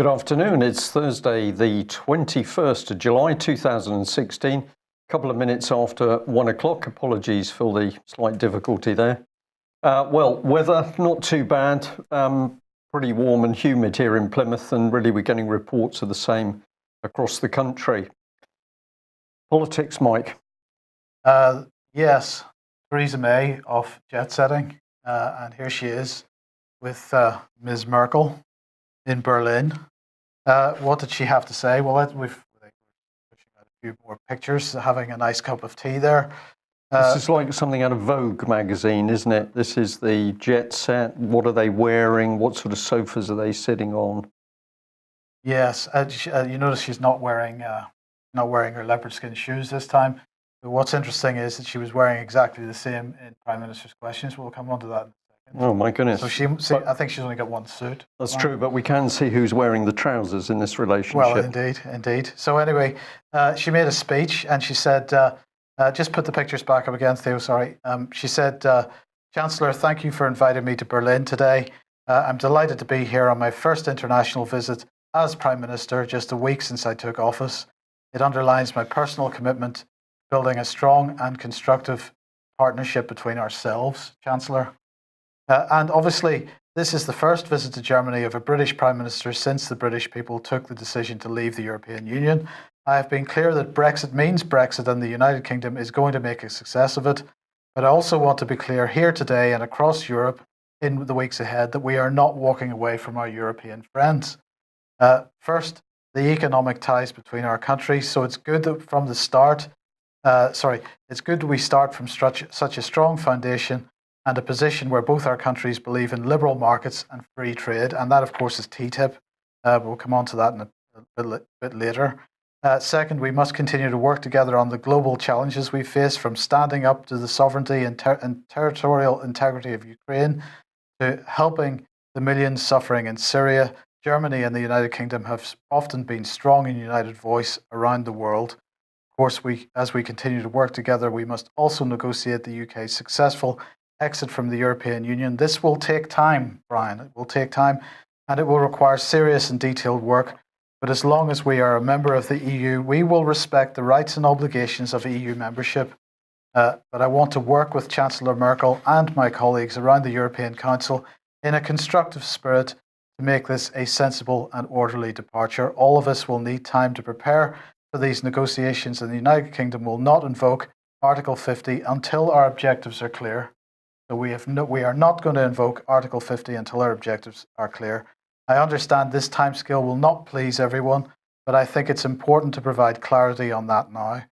Good afternoon. It's Thursday, the 21st of July 2016. A couple of minutes after 1 o'clock. Apologies for the slight difficulty there. Well, weather, not too bad. Pretty warm and humid here in Plymouth, and really we're getting reports of the same across the country. Politics, Mike. Yes, Theresa May off jet setting, and here she is with Ms. Merkel in Berlin. What did she have to say? Well, we've pushing out a few more pictures, having a nice cup of tea there. This is like something out of Vogue magazine, isn't it? This is the jet set. What are they wearing? What sort of sofas are they sitting on? Yes, you notice she's not wearing her leopard skin shoes this time. But what's interesting is that she was wearing exactly the same in Prime Minister's questions. We'll come on to that in a second. Oh my goodness! So I think she's only got one suit. That's true, but we can see who's wearing the trousers in this relationship. Well, indeed. So anyway, she made a speech and she said, just put the pictures back up again, Theo, sorry. She said, Chancellor, thank you for inviting me to Berlin today. I'm delighted to be here on my first international visit as Prime Minister, just a week since I took office. It underlines my personal commitment to building a strong and constructive partnership between ourselves, Chancellor. And obviously, this is the first visit to Germany of a British Prime Minister since the British people took the decision to leave the European Union. I have been clear that Brexit means Brexit and the United Kingdom is going to make a success of it. But I also want to be clear here today and across Europe in the weeks ahead that we are not walking away from our European friends. First, the economic ties between our countries. So it's good that from the start, it's good that we start from such a strong foundation and a position where both our countries believe in liberal markets and free trade. And that, of course, is TTIP. We'll come on to that in a bit later. Second, we must continue to work together on the global challenges we face, from standing up to the sovereignty and territorial integrity of Ukraine to helping the millions suffering in Syria. Germany and the United Kingdom have often been strong and united voice around the world. Of course, as we continue to work together, we must also negotiate the UK's successful exit from the European Union. This will take time, Brian. It will take time, and it will require serious and detailed work. But as long as we are a member of the EU, we will respect the rights and obligations of EU membership. But I want to work with Chancellor Merkel and my colleagues around the European Council in a constructive spirit to make this a sensible and orderly departure. All of us will need time to prepare for these negotiations, and the United Kingdom will not invoke Article 50 until our objectives are clear. So we are not going to invoke Article 50 until our objectives are clear. I understand this timescale will not please everyone, but I think it's important to provide clarity on that now.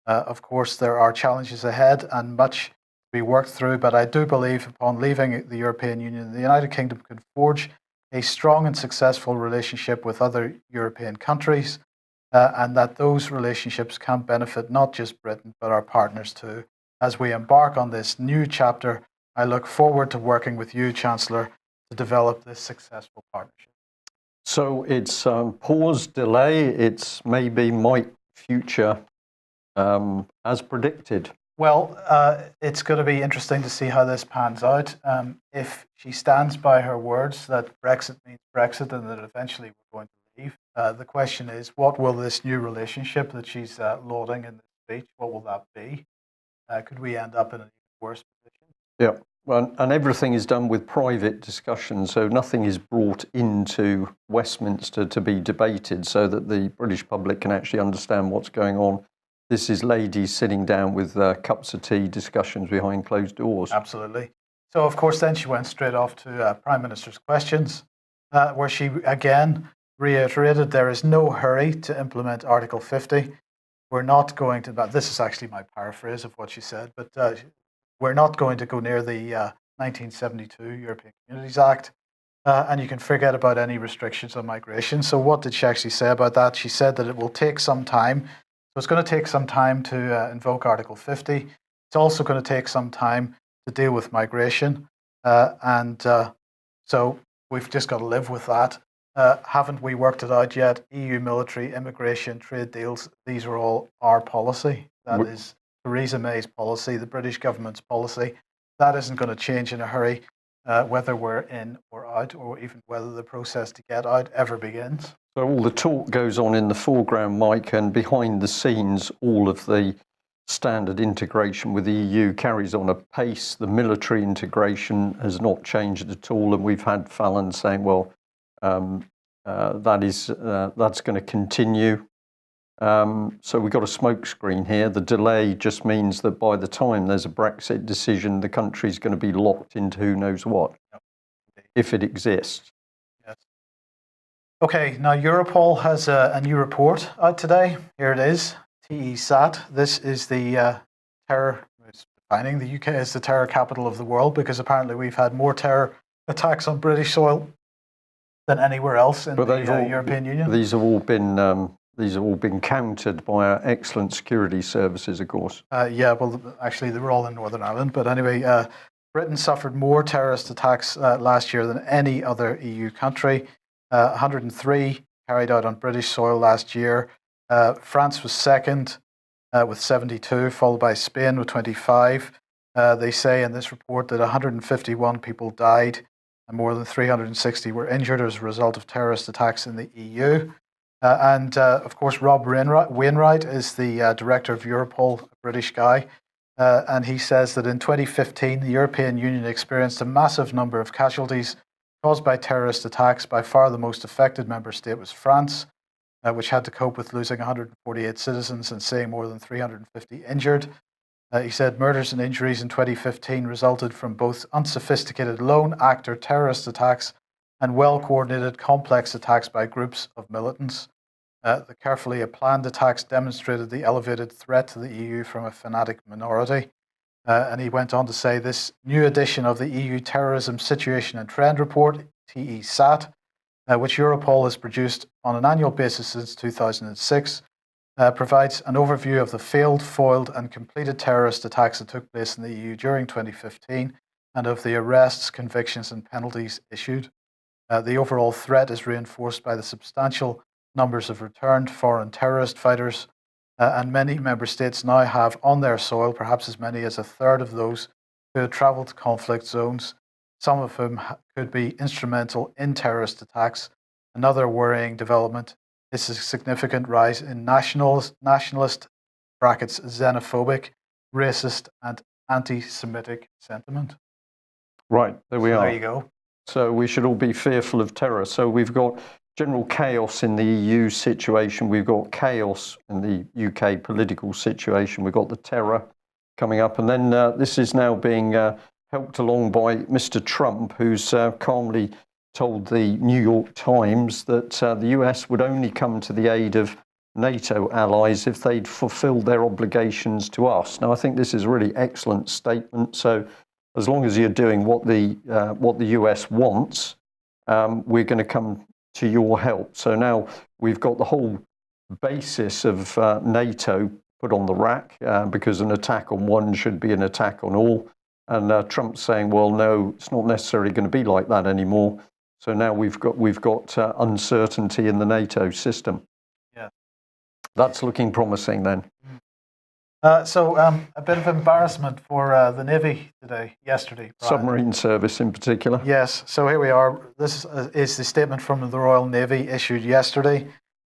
Of course, there are challenges ahead and much to be worked through, but I do believe upon leaving the European Union, the United Kingdom can forge a strong and successful relationship with other European countries, and that those relationships can benefit not just Britain, but our partners too. As we embark on this new chapter, I look forward to working with you, Chancellor, to develop this successful partnership. So it's pause, delay, it's maybe my future as predicted. Well, it's going to be interesting to see how this pans out. If she stands by her words that Brexit means Brexit and that eventually we're going to leave, the question is, what will this new relationship that she's lauding in the speech, what will that be? Could we end up in an even worse position? Yeah, well, and everything is done with private discussion, so nothing is brought into Westminster to be debated so that the British public can actually understand what's going on. This is ladies sitting down with cups of tea, discussions behind closed doors. Absolutely. So, of course, then she went straight off to Prime Minister's questions, where she again reiterated there is no hurry to implement Article 50. We're not going to, this is actually my paraphrase of what she said, but we're not going to go near the 1972 European Communities Act, and you can forget about any restrictions on migration. So what did she actually say about that? She said that it will take some time. So it's going to take some time to invoke Article 50. It's also going to take some time to deal with migration. So we've just got to live with that. Haven't we worked it out yet? EU military, immigration, trade deals, these are all our policy. That is Theresa May's policy, the British government's policy. That isn't going to change in a hurry. whether we're in or out, or even whether the process to get out ever begins. So all the talk goes on in the foreground, Mike, and behind the scenes, all of the standard integration with the EU carries on apace. The military integration has not changed at all, and we've had Fallon saying, well, that's going to continue. So we've got a smokescreen here. The delay just means that by the time there's a Brexit decision, the country's going to be locked into who knows what, if it exists. Yes. Okay, now Europol has a new report out today. Here it is, TESAT. This is the terror, it's defining the UK as the terror capital of the world, because apparently we've had more terror attacks on British soil than anywhere else in the European Union. These have all been countered by our excellent security services, of course. Yeah, well, actually, they were all in Northern Ireland. But anyway, Britain suffered more terrorist attacks last year than any other EU country. 103 carried out on British soil last year. France was second with 72, followed by Spain with 25. They say in this report that 151 people died and more than 360 were injured as a result of terrorist attacks in the EU. And of course, Rob Wainwright is the director of Europol, a British guy. And he says that in 2015, the European Union experienced a massive number of casualties caused by terrorist attacks. By far the most affected member state was France, which had to cope with losing 148 citizens and seeing more than 350 injured. He said murders and injuries in 2015 resulted from both unsophisticated lone actor terrorist attacks and well-coordinated complex attacks by groups of militants. The carefully planned attacks demonstrated the elevated threat to the EU from a fanatic minority. And he went on to say this new edition of the EU Terrorism Situation and Trend Report, TESAT, which Europol has produced on an annual basis since 2006, provides an overview of the failed, foiled and completed terrorist attacks that took place in the EU during 2015 and of the arrests, convictions and penalties issued. The overall threat is reinforced by the substantial numbers of returned foreign terrorist fighters, and many member states now have on their soil perhaps as many as a third of those who have travelled to conflict zones, some of whom could be instrumental in terrorist attacks. Another worrying development is a significant rise in nationalist brackets xenophobic, racist and anti-Semitic sentiment. Right, there we are. There you go. So we should all be fearful of terror. So we've got general chaos in the EU situation. We've got chaos in the UK political situation. We've got the terror coming up. And then this is now being helped along by Mr. Trump, who's calmly told the New York Times that the US would only come to the aid of NATO allies if they'd fulfilled their obligations to us. Now, I think this is a really excellent statement. So as long as you're doing what the US wants, we're going to come to your help. So now we've got the whole basis of NATO put on the rack because an attack on one should be an attack on all. And Trump's saying, well, no, it's not necessarily going to be like that anymore. So now we've got uncertainty in the NATO system. Yeah, that's looking promising then. So a bit of embarrassment for the Navy yesterday. Brian. Submarine service in particular. Yes, so here we are. This is the statement from the Royal Navy issued yesterday.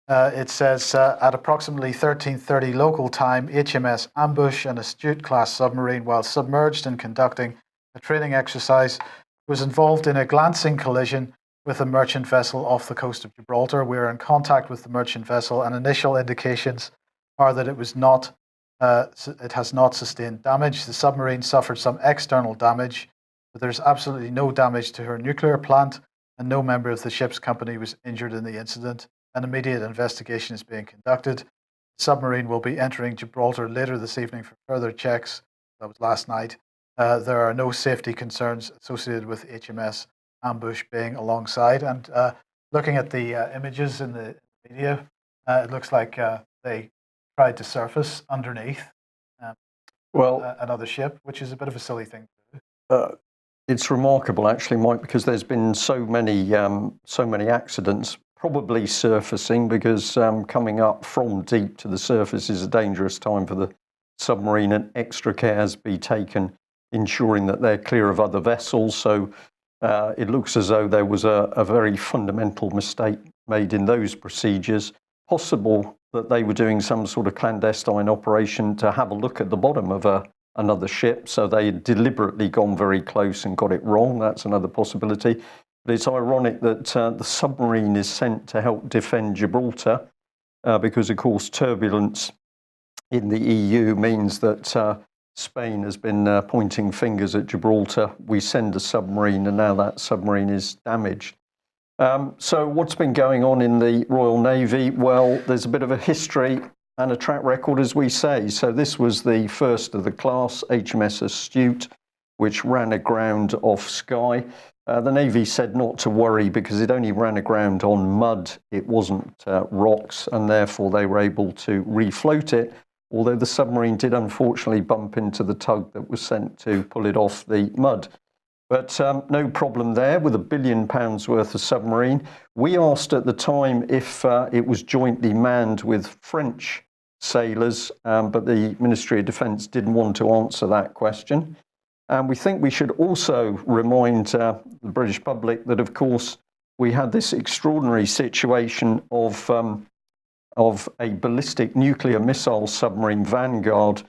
It says, at approximately 13:30 local time, HMS Ambush, an Astute class submarine, while submerged and conducting a training exercise, was involved in a glancing collision with a merchant vessel off the coast of Gibraltar. We are in contact with the merchant vessel, and initial indications are that it has not sustained damage. The submarine suffered some external damage, but there's absolutely no damage to her nuclear plant, and no member of the ship's company was injured in the incident. An immediate investigation is being conducted. The submarine will be entering Gibraltar later this evening for further checks. That was last night. There are no safety concerns associated with HMS Ambush being alongside. And looking at the images in the video, it looks like they tried to surface underneath another ship, which is a bit of a silly thing to do. It's remarkable, actually, Mike, because there's been so many accidents, probably surfacing, because coming up from deep to the surface is a dangerous time for the submarine, and extra care has to be taken, ensuring that they're clear of other vessels. So It looks as though there was a very fundamental mistake made in those procedures. Possible that they were doing some sort of clandestine operation to have a look at the bottom of another ship, so they had deliberately gone very close and got it wrong. That's another possibility. But it's ironic that the submarine is sent to help defend Gibraltar, because, of course, turbulence in the EU means that Spain has been pointing fingers at Gibraltar. We send a submarine, and now that submarine is damaged. So what's been going on in the Royal Navy? Well, there's a bit of a history and a track record, as we say. So this was the first of the class, HMS Astute, which ran aground off Skye. The Navy said not to worry because it only ran aground on mud. It wasn't rocks, and therefore they were able to refloat it, although the submarine did unfortunately bump into the tug that was sent to pull it off the mud. But no problem there with £1 billion worth of submarine. We asked at the time if it was jointly manned with French sailors, but the Ministry of Defence didn't want to answer that question. And we think we should also remind the British public that, of course, we had this extraordinary situation of a ballistic nuclear missile submarine, Vanguard,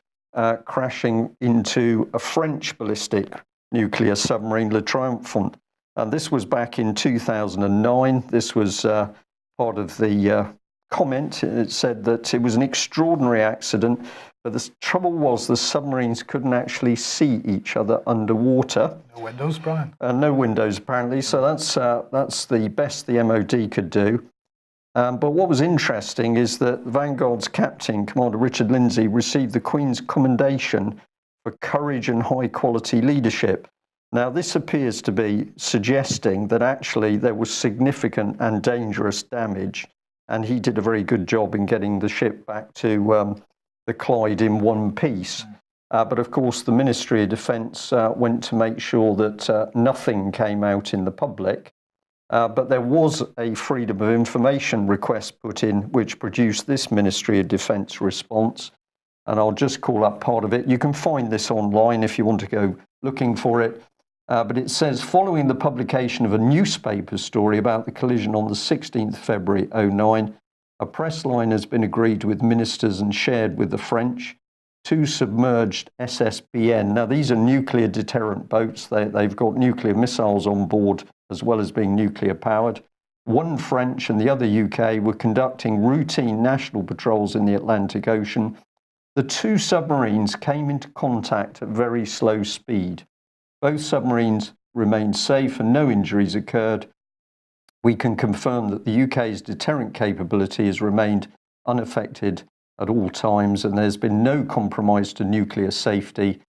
crashing into a French ballistic nuclear submarine, Le Triomphant. And this was back in 2009. This was part of the comment. It said that it was an extraordinary accident, but the trouble was the submarines couldn't actually see each other underwater. No windows, Brian. No windows, apparently. So that's the best the MOD could do. But what was interesting is that Vanguard's captain, Commander Richard Lindsay, received the Queen's Commendation for courage and high-quality leadership. Now, this appears to be suggesting that actually there was significant and dangerous damage, and he did a very good job in getting the ship back to the Clyde in one piece. But of course, the Ministry of Defence went to make sure that nothing came out in the public. But there was a Freedom of Information request put in, which produced this Ministry of Defence response. And I'll just call up part of it. You can find this online if you want to go looking for it. But it says, following the publication of a newspaper story about the collision on the 16th February 2009, a press line has been agreed with ministers and shared with the French. 2 submerged SSBN. Now, these are nuclear deterrent boats. They've got nuclear missiles on board as well as being nuclear powered. 1 French and the other UK were conducting routine national patrols in the Atlantic Ocean. The 2 submarines came into contact at very slow speed. Both submarines remained safe and no injuries occurred. We can confirm that the UK's deterrent capability has remained unaffected at all times, and there's been no compromise to nuclear safety.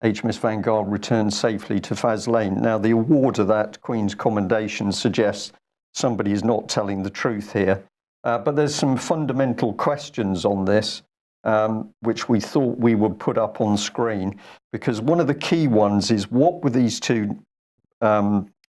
HMS Vanguard returned safely to Faslane. Now, the award of that Queen's Commendation suggests somebody is not telling the truth here. But there's some fundamental questions on this, which we thought we would put up on screen, because one of the key ones is, what were these 2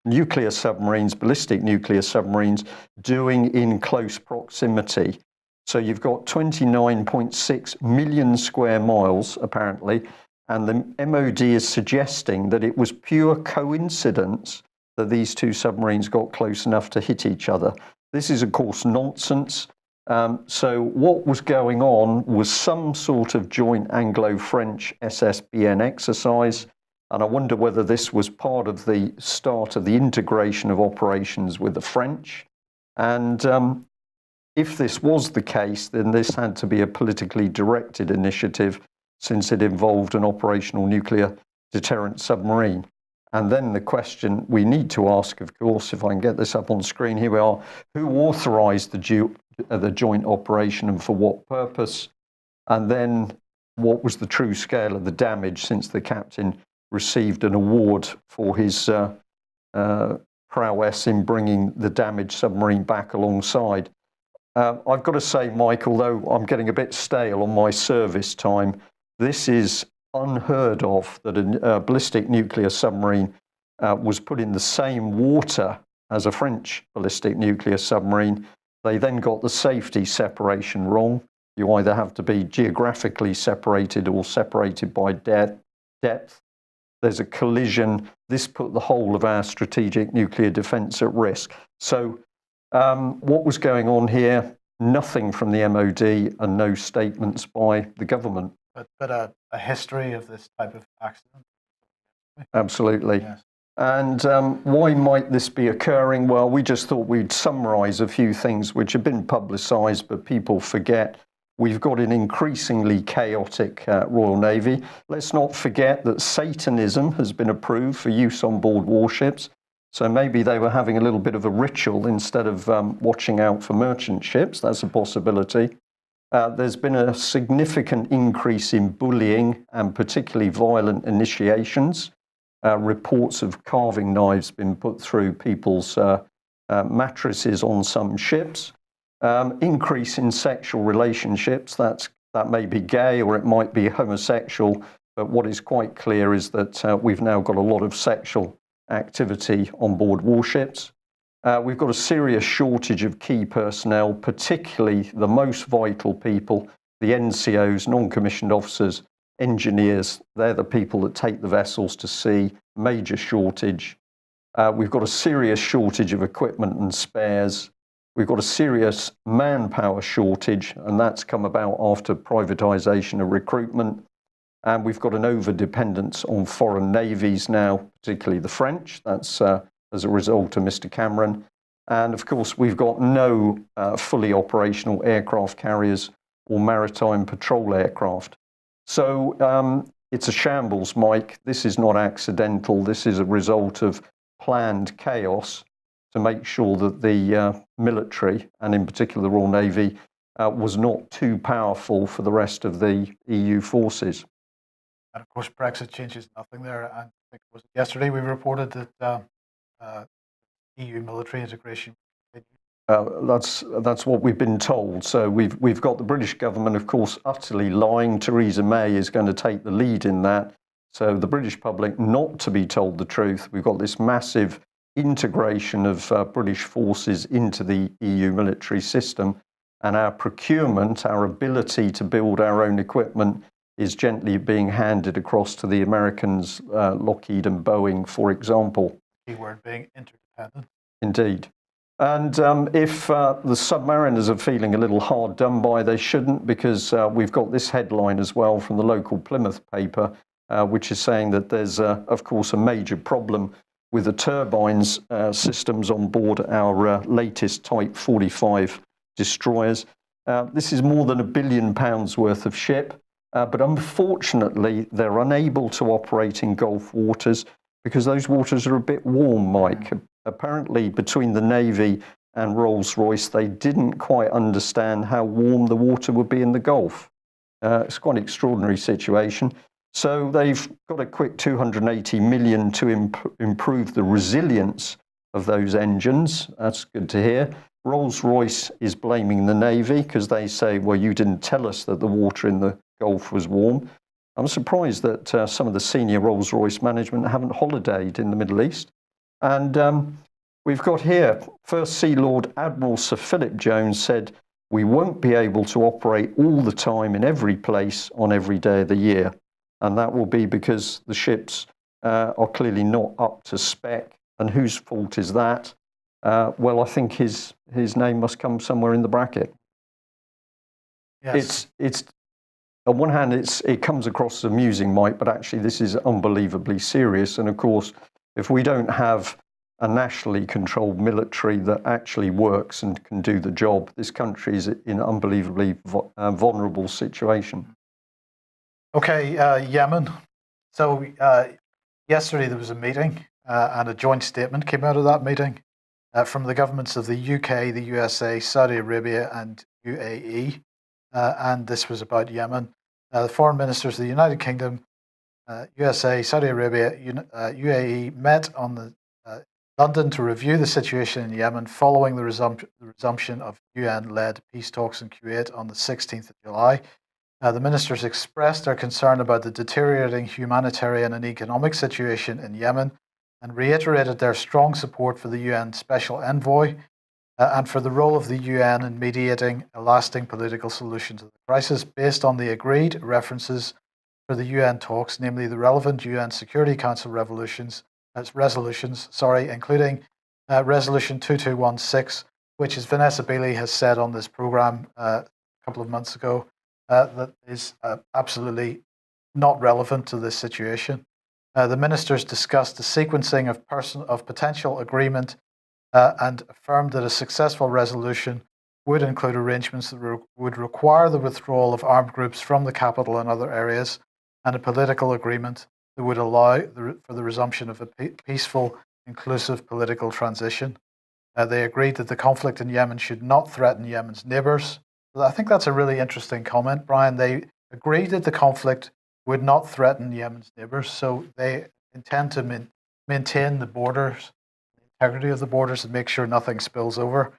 nuclear submarines, ballistic nuclear submarines, doing in close proximity? So you've got 29.6 million square miles, apparently, and the MOD is suggesting that it was pure coincidence that these 2 submarines got close enough to hit each other. This is, of course, nonsense. So what was going on was some sort of joint Anglo-French SSBN exercise, and I wonder whether this was part of the start of the integration of operations with the French. And if this was the case, then this had to be a politically directed initiative, since it involved an operational nuclear deterrent submarine. And then the question we need to ask, of course, if I can get this up on screen, here we are, who authorised the joint operation and for what purpose? And then what was the true scale of the damage, since the captain received an award for his prowess in bringing the damaged submarine back alongside? I've got to say, Mike, although I'm getting a bit stale on my service time, this is unheard of, that a ballistic nuclear submarine was put in the same water as a French ballistic nuclear submarine. They then got the safety separation wrong. You either have to be geographically separated or separated by depth. there's a collision. This put the whole of our strategic nuclear defence at risk. So what was going on here? Nothing from the MOD and no statements by the government. But a history of this type of accident? Absolutely. Yes. And why might this be occurring? Well, we just thought we'd summarise a few things which have been publicised, but people forget. We've got an increasingly chaotic Royal Navy. Let's not forget that Satanism has been approved for use on board warships. So maybe they were having a little bit of a ritual instead of watching out for merchant ships. That's a possibility. There's been a significant increase in bullying and particularly violent initiations. Reports of carving knives been put through people's mattresses on some ships. Increase in sexual relationships, that may be gay or it might be homosexual, but what is quite clear is that we've now got a lot of sexual activity on board warships. We've got a serious shortage of key personnel, particularly the most vital people, the NCOs, non-commissioned officers, engineers. They're the people that take the vessels to sea, major shortage. We've got a serious shortage of equipment and spares. We've got a serious manpower shortage, and that's come about after privatisation of recruitment. And we've got an over-dependence on foreign navies now, particularly the French. That's as a result of Mr. Cameron. And of course, we've got no fully operational aircraft carriers or maritime patrol aircraft. So it's a shambles, Mike. This is not accidental. This is a result of planned chaos to make sure that the military, and in particular the Royal Navy, was not too powerful for the rest of the EU forces. And of course, Brexit changes nothing there. And I think it was yesterday we reported that EU military integration. That's what we've been told. So we've got the British government, of course, utterly lying. Theresa May is going to take the lead in that. So the British public not to be told the truth. We've got this massive integration of British forces into the EU military system, and our procurement, our ability to build our own equipment, is gently being handed across to the Americans, Lockheed and Boeing, for example. Keyword being interdependent. Indeed. And if the submariners are feeling a little hard done by, they shouldn't, because we've got this headline as well from the local Plymouth paper, which is saying that there's, of course, a major problem with the turbines systems on board our latest Type 45 destroyers. This is more than £1 billion worth of ship, but unfortunately they're unable to operate in Gulf waters because those waters are a bit warm, Mike. Apparently between the Navy and Rolls-Royce, they didn't quite understand how warm the water would be in the Gulf. It's quite an extraordinary situation. So they've got a quick 280 million to improve the resilience of those engines. That's good to hear. Rolls-Royce is blaming the Navy because they say, well, you didn't tell us that the water in the Gulf was warm. I'm surprised that some of the senior Rolls-Royce management haven't holidayed in the Middle East. And we've got here, First Sea Lord Admiral Sir Philip Jones said, we won't be able to operate all the time in every place on every day of the year. And that will be because the ships are clearly not up to spec. And whose fault is that? Well, I think his name must come somewhere in the bracket. Yes. It's on one hand, it comes across as amusing, Mike, but actually this is unbelievably serious. And of course, if we don't have a nationally controlled military that actually works and can do the job, this country is in an unbelievably vulnerable situation. Okay, Yemen. So yesterday there was a meeting and a joint statement came out of that meeting from the governments of the UK, the USA, Saudi Arabia and UAE. And this was about Yemen. The foreign ministers of the United Kingdom, USA, Saudi Arabia, UAE met on London to review the situation in Yemen following the resumption of UN-led peace talks in Kuwait on the 16th of July. The ministers expressed their concern about the deteriorating humanitarian and economic situation in Yemen and reiterated their strong support for the UN Special Envoy and for the role of the UN in mediating a lasting political solution to the crisis based on the agreed references for the UN talks, namely the relevant UN Security Council resolutions, including Resolution 2216, which, as Vanessa Beeley has said on this programme a couple of months ago, that is absolutely not relevant to this situation. The ministers discussed the sequencing of potential agreement and affirmed that a successful resolution would include arrangements that would require the withdrawal of armed groups from the capital and other areas, and a political agreement that would allow for the resumption of a peaceful, inclusive political transition. They agreed that the conflict in Yemen should not threaten Yemen's neighbours. I think that's a really interesting comment, Brian. They agreed that the conflict would not threaten Yemen's neighbours, so they intend to maintain the borders, the integrity of the borders, and make sure nothing spills over.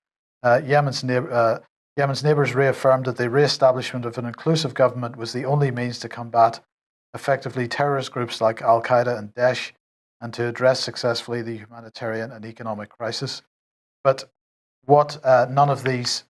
Yemen's neighbours reaffirmed that the re-establishment of an inclusive government was the only means to combat effectively terrorist groups like Al-Qaeda and Daesh, and to address successfully the humanitarian and economic crisis. But what none of these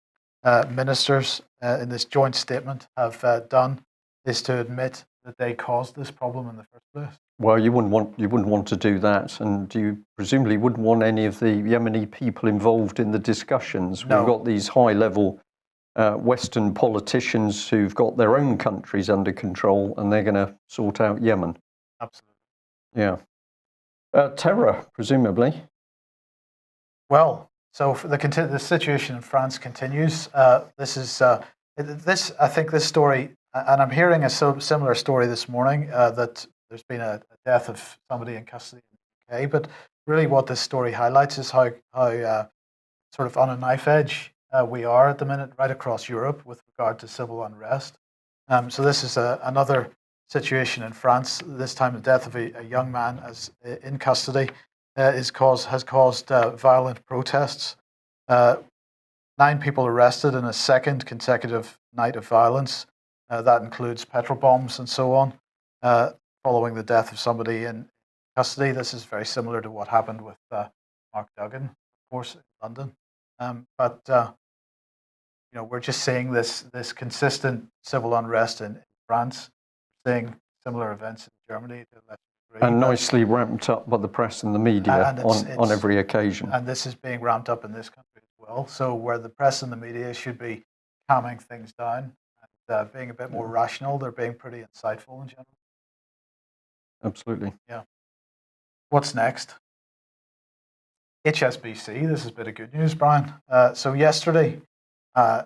ministers in this joint statement have done is to admit that they caused this problem in the first place. Well, you wouldn't want to do that, and you presumably wouldn't want any of the Yemeni people involved in the discussions. No. We've got these high-level Western politicians who've got their own countries under control, and they're going to sort out Yemen. Absolutely. Yeah. Terror, presumably. Well, so for the situation in France continues. I think this story, and I'm hearing a similar story this morning, that there's been a death of somebody in custody in the UK. But really, what this story highlights is how sort of on a knife edge we are at the minute, right across Europe, with regard to civil unrest. So this is another situation in France. This time, the death of a young man in custody has caused violent protests. 9 people arrested in a second consecutive night of violence. That includes petrol bombs and so on, following the death of somebody in custody. This is very similar to what happened with Mark Duggan, of course, in London. But we're just seeing this consistent civil unrest in France, seeing similar events in Germany to a lesser degree. And nicely ramped up by the press and the media on every occasion. And this is being ramped up in this country as well. So where the press and the media should be calming things down and being a bit more rational, they're being pretty insightful in general. Absolutely. Yeah. What's next? HSBC. This is a bit of good news, Brian. So yesterday, I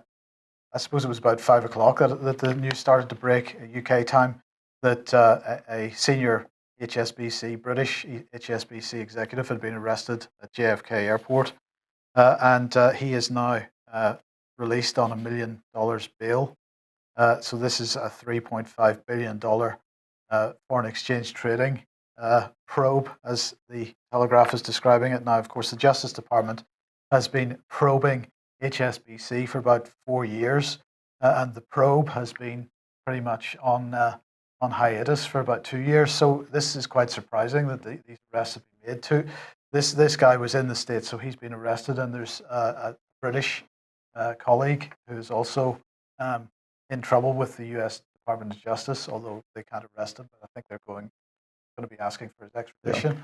suppose it was about 5 o'clock that the news started to break UK time that a senior British HSBC executive had been arrested at JFK Airport, and he is now released on $1 million bail. So this is a $3.5 billion foreign exchange trading probe, as the Telegraph is describing it. Now, of course, the Justice Department has been probing HSBC for about 4 years, and the probe has been pretty much on hiatus for about 2 years. So this is quite surprising that these arrests have been made. This guy was in the States, so he's been arrested, and there's a British colleague who is also in trouble with the US Department of Justice, although they can't arrest him, but I think they're going to be asking for his extradition.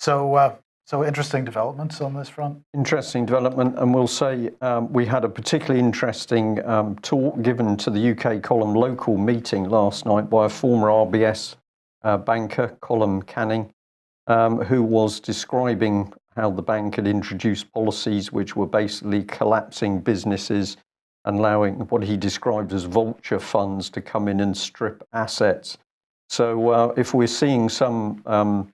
Yeah. So interesting developments on this front. Interesting development, and we'll say we had a particularly interesting talk given to the UK column local meeting last night by a former RBS banker, Colin Canning, who was describing how the bank had introduced policies which were basically collapsing businesses and allowing what he described as vulture funds to come in and strip assets. So if we're seeing some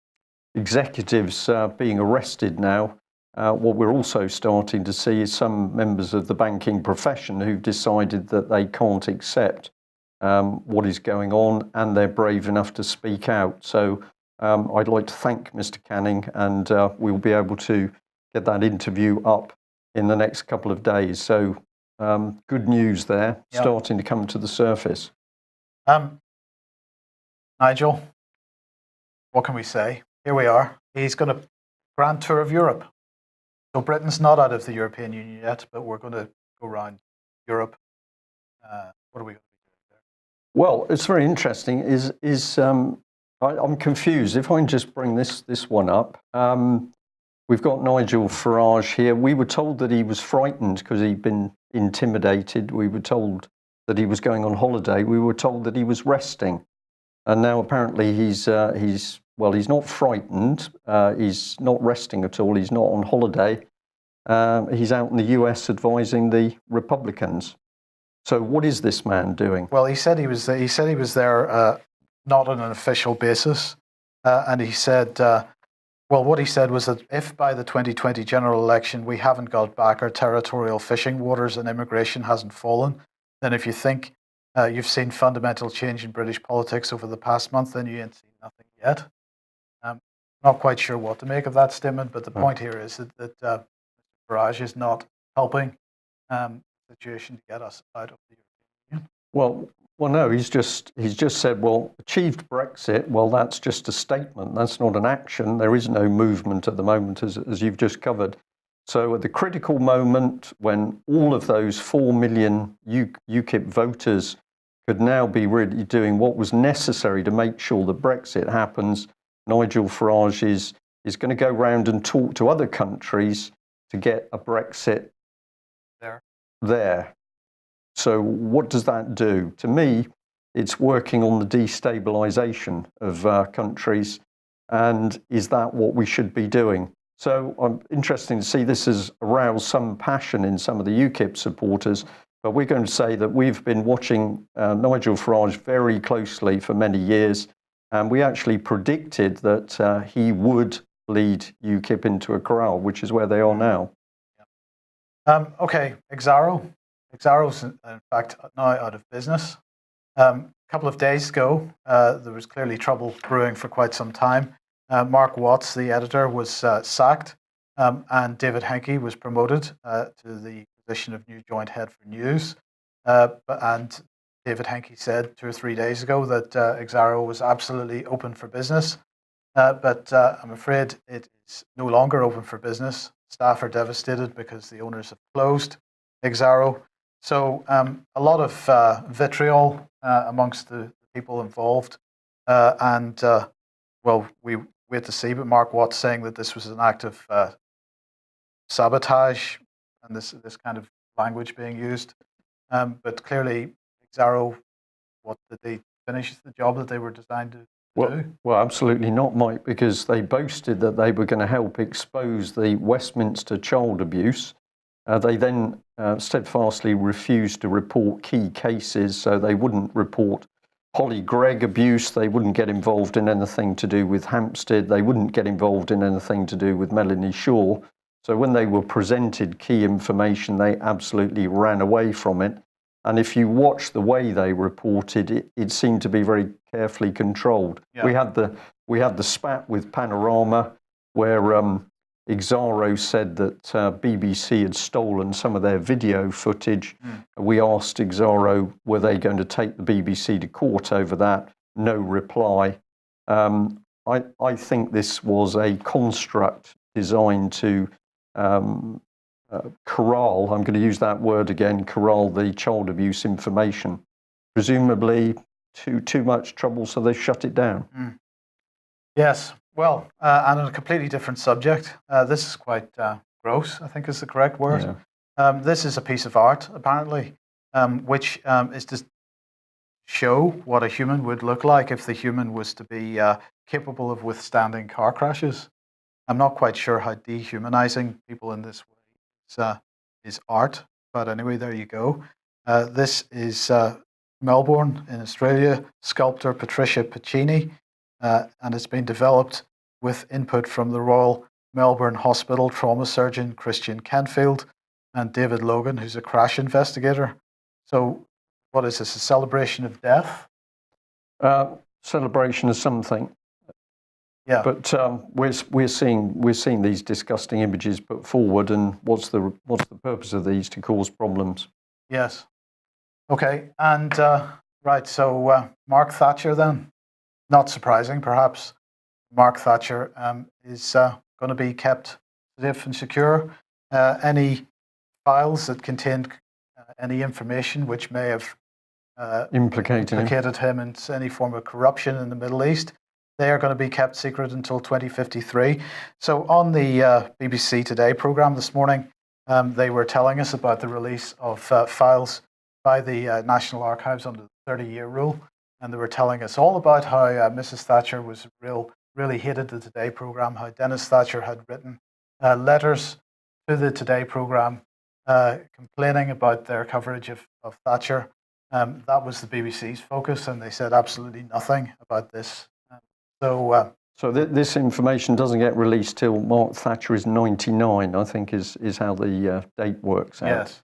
executives being arrested now, what we're also starting to see is some members of the banking profession who've decided that they can't accept what is going on, and they're brave enough to speak out. So I'd like to thank Mr. Canning, and we'll be able to get that interview up in the next couple of days. So good news there, starting to come to the surface. Nigel, what can we say? Here we are. He's got a grand tour of Europe. So Britain's not out of the European Union yet, but we're going to go around Europe. What are we going to be doing there? Well, it's very interesting. I'm confused. If I can just bring this one up. We've got Nigel Farage here. We were told that he was frightened because he'd been intimidated. We were told that he was going on holiday. We were told that he was resting. And now apparently he's not frightened. He's not resting at all. He's not on holiday. He's out in the US advising the Republicans. So what is this man doing? Well, he said he was there not on an official basis, and he said, well, what he said was that if by the 2020 general election we haven't got back our territorial fishing waters and immigration hasn't fallen, then if you think you've seen fundamental change in British politics over the past month, then you ain't seen nothing yet. Not quite sure what to make of that statement, but the point here is that Mr. Farage is not helping the situation to get us out of the European Union. Well, no, he's just said, well, achieved Brexit. Well, that's just a statement. That's not an action. There is no movement at the moment, as you've just covered. So at the critical moment, when all of those 4 million UKIP voters could now be really doing what was necessary to make sure that Brexit happens, Nigel Farage is going to go round and talk to other countries to get a Brexit there. So what does that do? To me, it's working on the destabilization of countries. And is that what we should be doing? So I'm interested to see this has aroused some passion in some of the UKIP supporters. But we're going to say that we've been watching Nigel Farage very closely for many years. And we actually predicted that he would lead UKIP into a corral, which is where they are now. Okay, Exaro. Exaro's in fact now out of business. A couple of days ago, there was clearly trouble brewing for quite some time. Mark Watts, the editor, was sacked, and David Henke was promoted to the position of new joint head for news. And David Henke said 2 or 3 days ago that Exaro was absolutely open for business. But I'm afraid it is no longer open for business. Staff are devastated because the owners have closed Exaro. So a lot of vitriol amongst the people involved. Well, we wait to see, but Mark Watts saying that this was an act of sabotage and this kind of language being used. But clearly, Exaro, what did they finish the job that they were designed to do? Well, absolutely not, Mike, because they boasted that they were going to help expose the Westminster child abuse. They then steadfastly refused to report key cases, so they wouldn't report Holly Gregg abuse, they wouldn't get involved in anything to do with Hampstead, they wouldn't get involved in anything to do with Melanie Shaw. So when they were presented key information, they absolutely ran away from it. And if you watch the way they reported, it seemed to be very carefully controlled. Yeah. We had the spat with Panorama, where Exaro said that BBC had stolen some of their video footage. We asked Exaro, were they going to take the BBC to court over that? No reply. I think this was a construct designed to corral, I'm going to use that word again, corral the child abuse information. Presumably too much trouble, so they shut it down. Yes. Well, and on a completely different subject, this is quite gross, I think is the correct word. Yeah. This is a piece of art, apparently, which is to show what a human would look like if the human was to be capable of withstanding car crashes. I'm not quite sure how dehumanizing people in this way is art, but anyway, there you go. This is Melbourne in Australia, sculptor Patricia Piccini, and it's been developed with input from the Royal Melbourne Hospital trauma surgeon Christian Kenfield and David Logan, who's a crash investigator. So what is this, a celebration of death? Celebration of something. Yeah. But we're seeing these disgusting images put forward, and what's the purpose of these? To cause problems. Yes. Okay. And right. So Mark Thatcher then, not surprising perhaps. Mark Thatcher is going to be kept safe and secure. Any files that contained any information which may have implicated him in any form of corruption in the Middle East. They are going to be kept secret until 2053. So on the BBC Today programme this morning, they were telling us about the release of files by the National Archives under the 30-year rule. And they were telling us all about how Mrs. Thatcher was really hated the Today programme, how Dennis Thatcher had written letters to the Today programme complaining about their coverage of Thatcher. That was the BBC's focus, and they said absolutely nothing about this. So this information doesn't get released till Mark Thatcher is 99, I think, is how the date works out. Yes.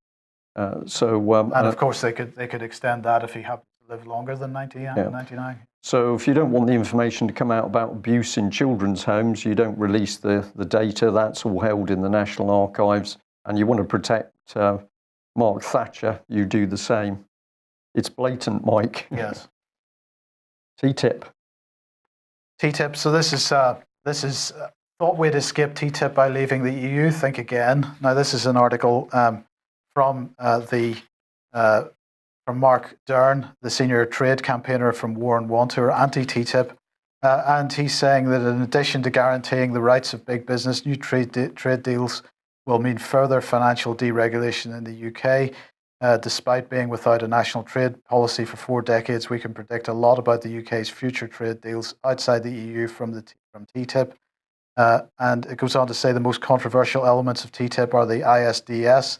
And of course, they could extend that if he happened to live longer than 99. So if you don't want the information to come out about abuse in children's homes, you don't release the data. That's all held in the National Archives. And you want to protect Mark Thatcher, you do the same. It's blatant, Mike. Yes. TTIP. TTIP. So this is thought we'd escape TTIP by leaving the EU. Think again. Now this is an article from Mark Dern, the senior trade campaigner from War and Want, who are anti-TTIP, and he's saying that in addition to guaranteeing the rights of big business, new trade deals will mean further financial deregulation in the UK. Despite being without a national trade policy for 4 decades, we can predict a lot about the UK's future trade deals outside the EU from TTIP. And it goes on to say the most controversial elements of TTIP are the ISDS,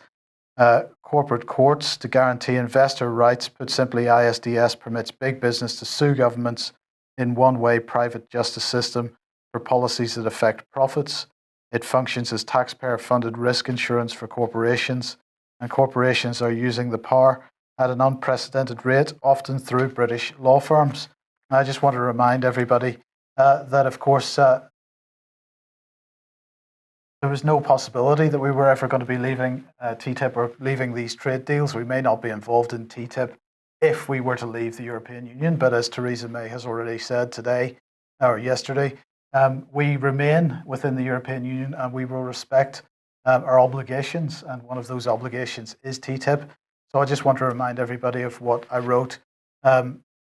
corporate courts to guarantee investor rights. Put simply, ISDS permits big business to sue governments in one-way private justice system for policies that affect profits. It functions as taxpayer-funded risk insurance for corporations, and corporations are using the power at an unprecedented rate, often through British law firms. And I just want to remind everybody that, of course, there was no possibility that we were ever going to be leaving TTIP or leaving these trade deals. We may not be involved in TTIP if we were to leave the European Union, but as Theresa May has already said today or yesterday, we remain within the European Union and we will respect our obligations, and one of those obligations is TTIP. So I just want to remind everybody of what I wrote.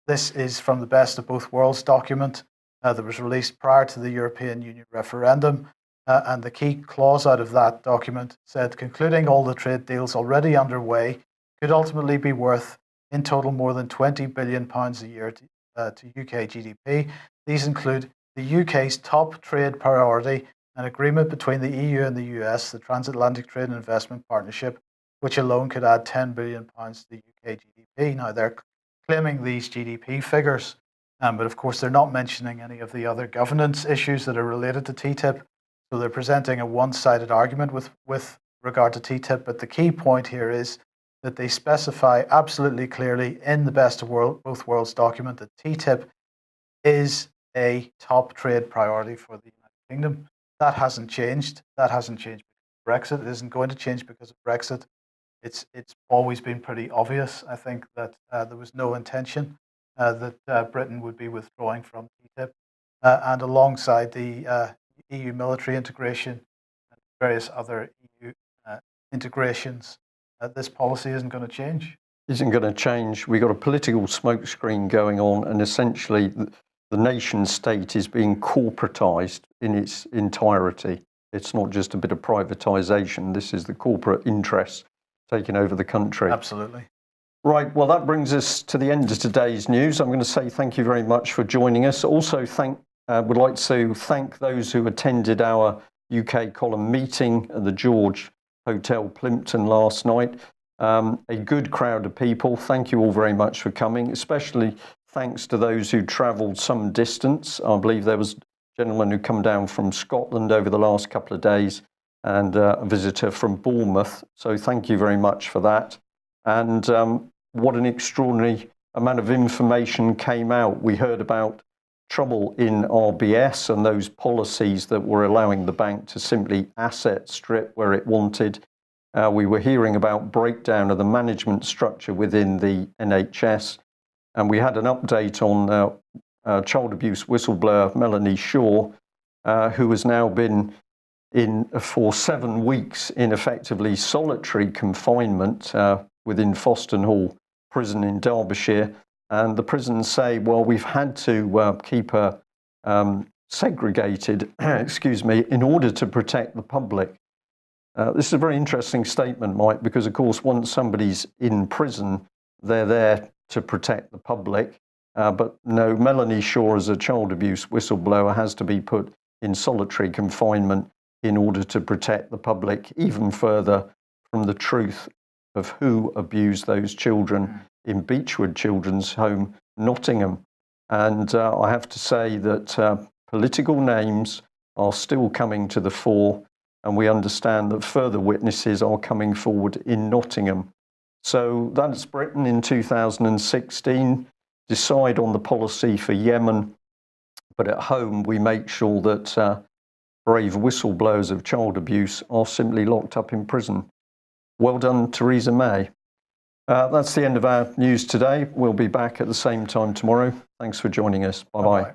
This is from the Best of Both Worlds document that was released prior to the European Union referendum. And the key clause out of that document said, concluding all the trade deals already underway could ultimately be worth in total more than £20 billion a year to UK GDP. These include the UK's top trade priority, an agreement between the EU and the US, the Transatlantic Trade and Investment Partnership, which alone could add £10 billion to the UK GDP. Now, they're claiming these GDP figures, but of course they're not mentioning any of the other governance issues that are related to TTIP. So they're presenting a one-sided argument with regard to TTIP, but the key point here is that they specify absolutely clearly in the Best of Both Worlds document that TTIP is a top trade priority for the United Kingdom. That hasn't changed. That hasn't changed because of Brexit. It isn't going to change because of Brexit. It's always been pretty obvious, I think, that there was no intention that Britain would be withdrawing from TTIP. And alongside the EU military integration and various other EU integrations, this policy isn't going to change. Isn't going to change. We've got a political smokescreen going on, and essentially the nation state is being corporatized in its entirety. It's not just a bit of privatization. This is the corporate interests taking over the country. Absolutely. Right, well, that brings us to the end of today's news. I'm going to say thank you very much for joining us. Also, would like to thank those who attended our UK column meeting at the George Hotel Plimpton last night. A good crowd of people. Thank you all very much for coming, especially thanks to those who travelled some distance. I believe there was a gentleman who come down from Scotland over the last couple of days and a visitor from Bournemouth. So thank you very much for that. And what an extraordinary amount of information came out. We heard about trouble in RBS and those policies that were allowing the bank to simply asset strip where it wanted. We were hearing about breakdown of the management structure within the NHS. And we had an update on child abuse whistleblower Melanie Shaw, who has now been in for 7 weeks in effectively solitary confinement within Foston Hall prison in Derbyshire. And the prisons say, well, we've had to keep her segregated, excuse me, in order to protect the public. This is a very interesting statement, Mike, because, of course, once somebody's in prison, they're there to protect the public. But no, Melanie Shaw, as a child abuse whistleblower, has to be put in solitary confinement in order to protect the public even further from the truth of who abused those children in Beechwood Children's Home, Nottingham. And I have to say that political names are still coming to the fore, and we understand that further witnesses are coming forward in Nottingham. So that's Britain in 2016. Decide on the policy for Yemen, but at home we make sure that brave whistleblowers of child abuse are simply locked up in prison. Well done, Theresa May. That's the end of our news today. We'll be back at the same time tomorrow. Thanks for joining us. Bye-bye.